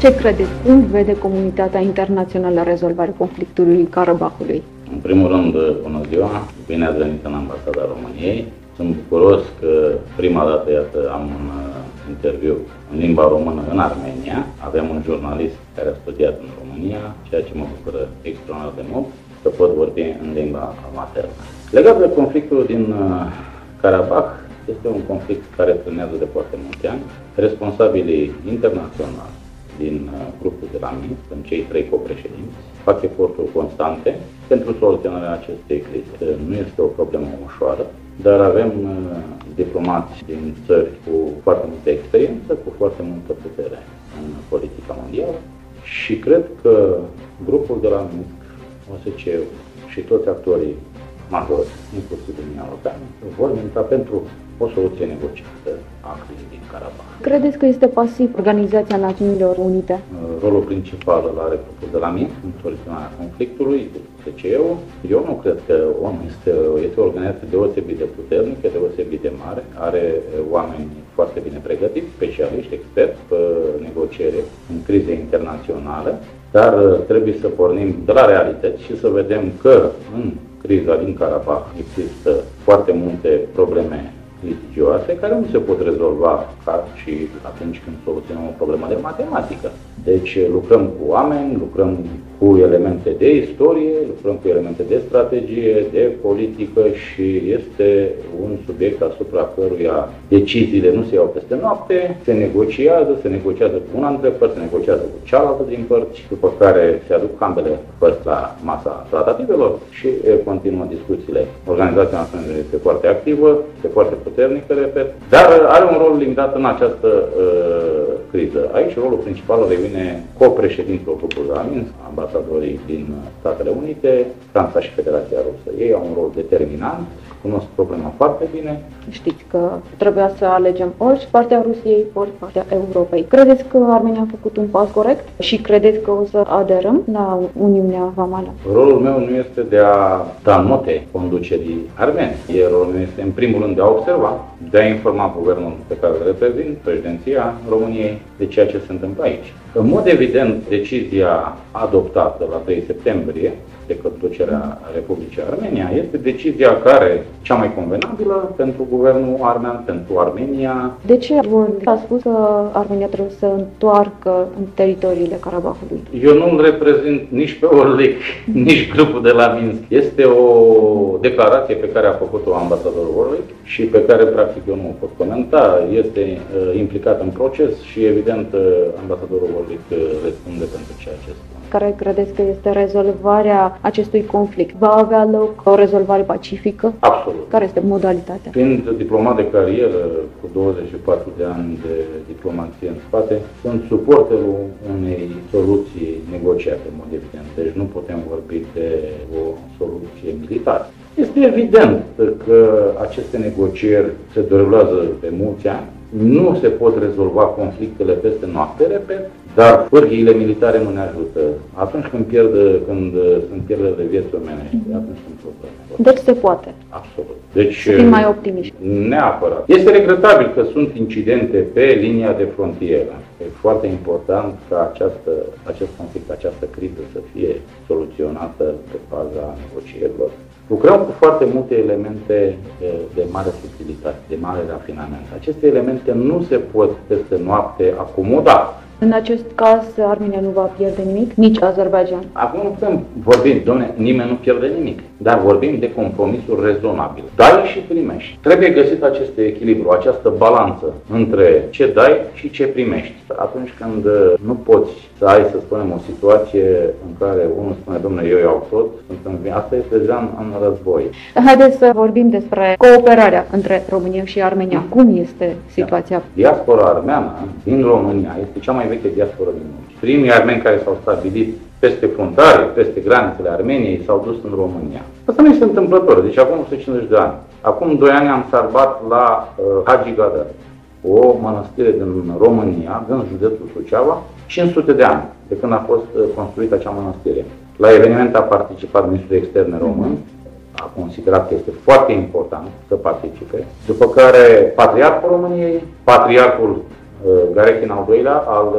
Ce credeți? Cum vede comunitatea internațională rezolvarea conflictului Karabahului? În primul rând, bună ziua, bine ați venit în Ambasada României. Sunt bucuros că prima dată, iată, am un interviu în limba română în Armenia. Avem un jurnalist care a studiat în România, ceea ce mă bucură extraordinar de mult, să pot vorbi în limba maternă. Legat de conflictul din Karabah, este un conflict care trenează de foarte mulți ani. Responsabilii internaționali din grupul de la Minsk, în cei 3 copreședinți, fac eforturi constante pentru soluționarea acestei crize. Nu este o problemă ușoară, dar avem diplomați din țări cu foarte multă experiență, cu foarte multă putere în politica mondială și cred că grupul de la Minsk, OSCE-ul și toți actorii majori, inclusiv Uniunea Europeană, vor milita pentru o soluție negociată a crizei din Karabah. Credeți că este pasiv Organizația Națiunilor Unite? Rolul principal îl are grupul de la Minsk în soluționarea conflictului, OSCE-ul. Eu nu cred că ONU este o organizație deosebit de puternică, deosebit de mare, are oameni foarte bine pregătiți, specialiști, experți pe negociere în crize internaționale, dar trebuie să pornim de la realități și să vedem că în criza din Karabah există foarte multe probleme litigioase care nu se pot rezolva ca și atunci când soluționăm o problemă de matematică. Deci lucrăm cu oameni, lucrăm cu elemente de istorie, lucrăm cu elemente de strategie, de politică și este un subiect asupra căruia deciziile nu se iau peste noapte, se negociază cu una dintre părți, se negociază cu cealaltă din părți, după care se aduc ambele părți la masa tratativelor și continuă discuțiile. Organizația Națiunilor este foarte activă, este foarte puternică, repet, dar are un rol limitat în această criză. Aici rolul principal revine copreședinților grupului de la Minsk, ambasadorii din Statele Unite, Franța și Federația Rusă. Ei au un rol determinant, cunosc problema foarte bine. Știți că trebuia să alegem ori partea Rusiei, ori partea Europei. Credeți că Armenia a făcut un pas corect și credeți că o să aderăm la Uniunea Vamală? Rolul meu nu este de a da note conducerii armene. Rolul meu este în primul rând de a observa, de a informa guvernul pe care îl reprezint, președinția României, de ceea ce se întâmplă aici. În mod evident, decizia adoptată la 3 septembrie de conducerea Republicii Armenia este decizia care cea mai convenabilă pentru guvernul armean, pentru Armenia. De ce a spus că Armenia trebuie să întoarcă în teritoriile Karabahului? Eu nu îl reprezint nici pe Orlic, nici grupul de la Minsk. Este o declarație pe care a făcut-o ambasadorul Orlic și pe care practic eu nu o pot comenta. Este implicat în proces și evident ambasadorul Orlic răspunde pentru ceea ce spune. Care credeți că este rezolvarea acestui conflict? Va avea loc o rezolvare pacifică? Absolut. Care este modalitatea? Fiind diplomat de carieră cu 24 de ani de diplomație în spate, sunt suporterul unei soluții negociate, în mod evident. Deci nu putem vorbi de o soluție militară. Este evident că aceste negocieri se derulează de mulți ani. Nu se pot rezolva conflictele peste noapte, repet, dar pârghiile militare nu ne ajută. Atunci când sunt pierderi de vieți omenești, atunci sunt probleme. Deci se poate. Absolut. Deci, să fim mai optimiști. Neapărat. Este regretabil că sunt incidente pe linia de frontieră. E foarte important ca acest conflict, această criză să fie soluționată pe baza negocierilor. Lucrăm cu foarte multe elemente de mare subtilitate, de mare rafinament. Aceste elemente nu se pot peste noapte acomoda. În acest caz, Armenia nu va pierde nimic, nici Azerbaidjan. Acum nu putem vorbi, dom'le, nimeni nu pierde nimic, dar vorbim de compromisuri rezonabile. Dai și primești. Trebuie găsit acest echilibru, această balanță între ce dai și ce primești. Atunci când nu poți să ai, să spunem, o situație în care unul spune, dom'le, eu iau tot, asta este deja în război. Haideți să vorbim despre cooperarea între România și Armenia. Cum este situația? Diaspora armeană din România este cea mai veche diasporă din lume. Primii armeni care s-au stabilit peste frontare, peste granițele Armeniei, s-au dus în România. Asta nu este întâmplător, deci acum 150 de ani. Acum 2 ani am salvat la Hagi Gadar, o mănăstire din România, din județul Suceava, 500 de ani de când a fost construită acea mănăstire. La eveniment a participat ministrul externe român, a considerat că este foarte important să participe, după care Patriarhul României, Patriarhul Garechin al doilea al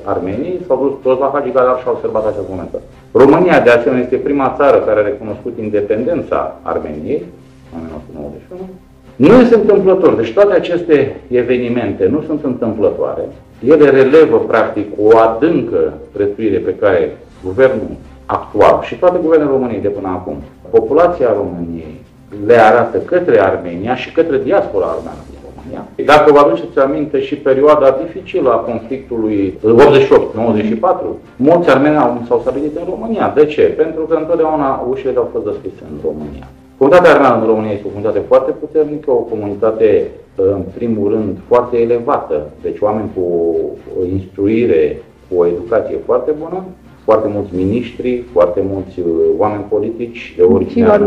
Armeniei, s-au dus toți la Hagi Galar și au observat acest moment. România, de asemenea, este prima țară care a recunoscut independența Armeniei, în 1991. Nu este întâmplător, deci toate aceste evenimente nu sunt întâmplătoare. Ele relevă, practic, o adâncă prețuire pe care guvernul actual și toate guvernele României de până acum, populația României le arată către Armenia și către diaspora armeană din România. Dacă vă aduceți aminte și perioada dificilă a conflictului 88-94, mulți armeni s-au stabilit în România. De ce? Pentru că întotdeauna ușile au fost deschise în România. Comunitatea armeană în România este o comunitate foarte puternică, o comunitate, în primul rând, foarte elevată, deci oameni cu o instruire, cu o educație foarte bună, foarte mulți miniștri, foarte mulți oameni politici de origine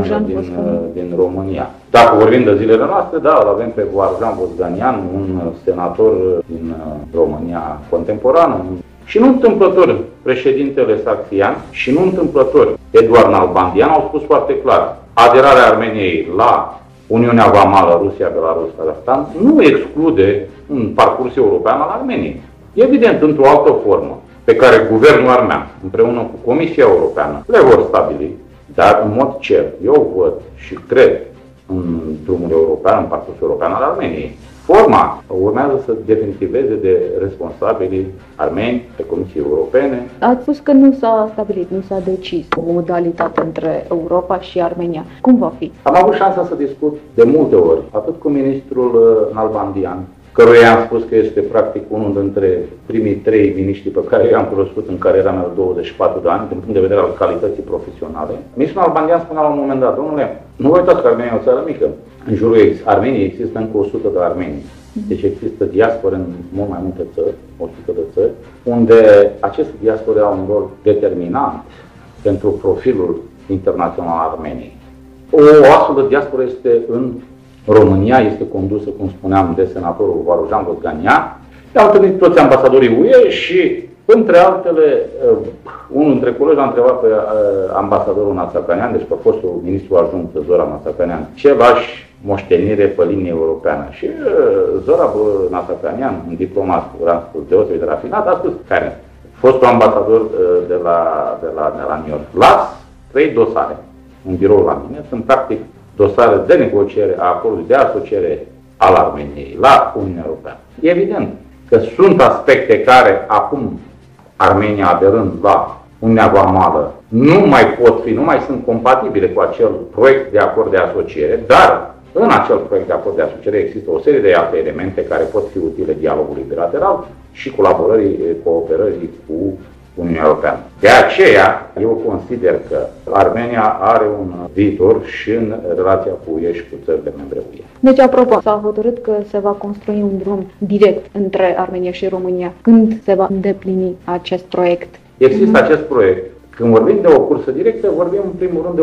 din România. Dacă vorbim de zilele noastre, da, îl avem pe Varujan Bozganian, un senator din România contemporană. Și nu întâmplător președintele Saxian și nu întâmplător Eduard Nalbandian au spus foarte clar: aderarea Armeniei la Uniunea Vamală Rusia, Belarus, Kazahstan nu exclude un parcurs european al Armeniei. Evident, într-o altă formă, pe care guvernul armean, împreună cu Comisia Europeană, le vor stabili, dar în mod cert, eu văd și cred în drumul european, în parcursul european al Armeniei. Forma urmează să definitiveze de responsabilii armeni pe Comisiei Europene. Ați spus că nu s-a stabilit, nu s-a decis o modalitate între Europa și Armenia. Cum va fi? Am avut șansa să discut de multe ori, atât cu ministrul Nalbandian, căruia am spus că este practic unul dintre primii 3 miniștri pe care i-am cunoscut în cariera mea de 24 de ani, din punct de vedere al calității profesionale. Ministrul Nalbandian spunea la un moment dat: domnule, nu vă uitați că Armenia e o țară mică. În jurul Armeniei există încă 100 de armeni. Deci există diaspore în mult mai multe țări, 100 de țări, unde aceste diaspore au un rol determinant pentru profilul internațional al Armeniei. O astfel de diasporă este în România, este condusă, cum spuneam, de senatorul Varujan Bozganian. I-au întâlnit toți ambasadorii UE și, între altele, unul dintre colegi a întrebat pe ambasadorul Națapanian, deci pe fostul ministru adjunct Zoran Națapanian, ce lași moștenire pe linie europeană. Și Zoran Națapanian, un diplomat, v-am spus, deosebit de rafinat, a spus: care? Fostul ambasador de la New York. Las 3 dosare în birou la mine, sunt practic dosare de negociere a acordului de asociere al Armeniei la Uniunea Europeană. E evident că sunt aspecte care acum Armenia aderând la Uniunea Vamală nu mai sunt compatibile cu acel proiect de acord de asociere, dar în acel proiect de acord de asociere există o serie de alte elemente care pot fi utile dialogului bilateral și cooperării cu Uniunea Europeană. De aceea, eu consider că Armenia are un viitor și în relația cu UE și cu țările membre UE. Deci, apropo, s-a hotărât că se va construi un drum direct între Armenia și România. Când se va îndeplini acest proiect? Există acest proiect. Când vorbim de o cursă directă, vorbim în primul rând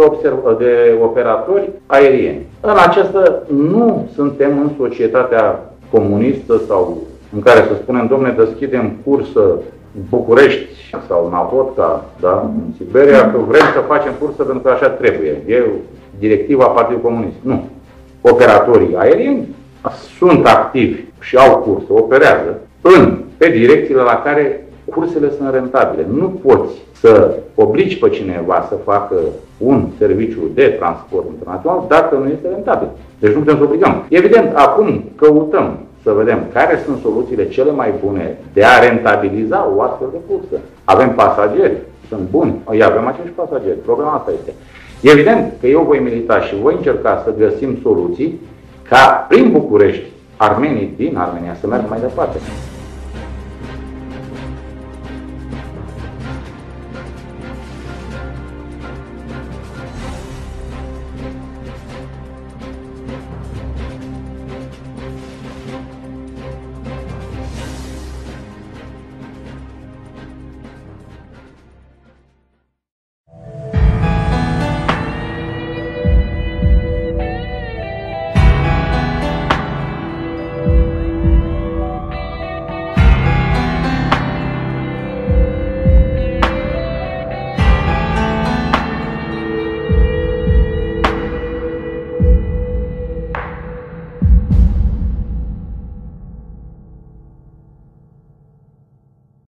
de operatori aerieni. În aceasta nu suntem în societatea comunistă sau în care să spunem: domne, deschidem cursă București sau Navodca, da, în Siberia, că vrem să facem cursă pentru că așa trebuie. E directiva Partidului Comunist. Nu. Operatorii aerieni sunt activi și au cursă, operează pe direcțiile la care cursele sunt rentabile. Nu poți să obligi pe cineva să facă un serviciu de transport internațional dacă nu este rentabil. Deci nu putem să obligăm. Evident, acum căutăm să vedem care sunt soluțiile cele mai bune de a rentabiliza o astfel de cursă. Avem pasageri, sunt buni, avem acești pasageri, problema asta este. Evident că eu voi milita și voi încerca să găsim soluții ca prin București armenii din Armenia să meargă mai departe.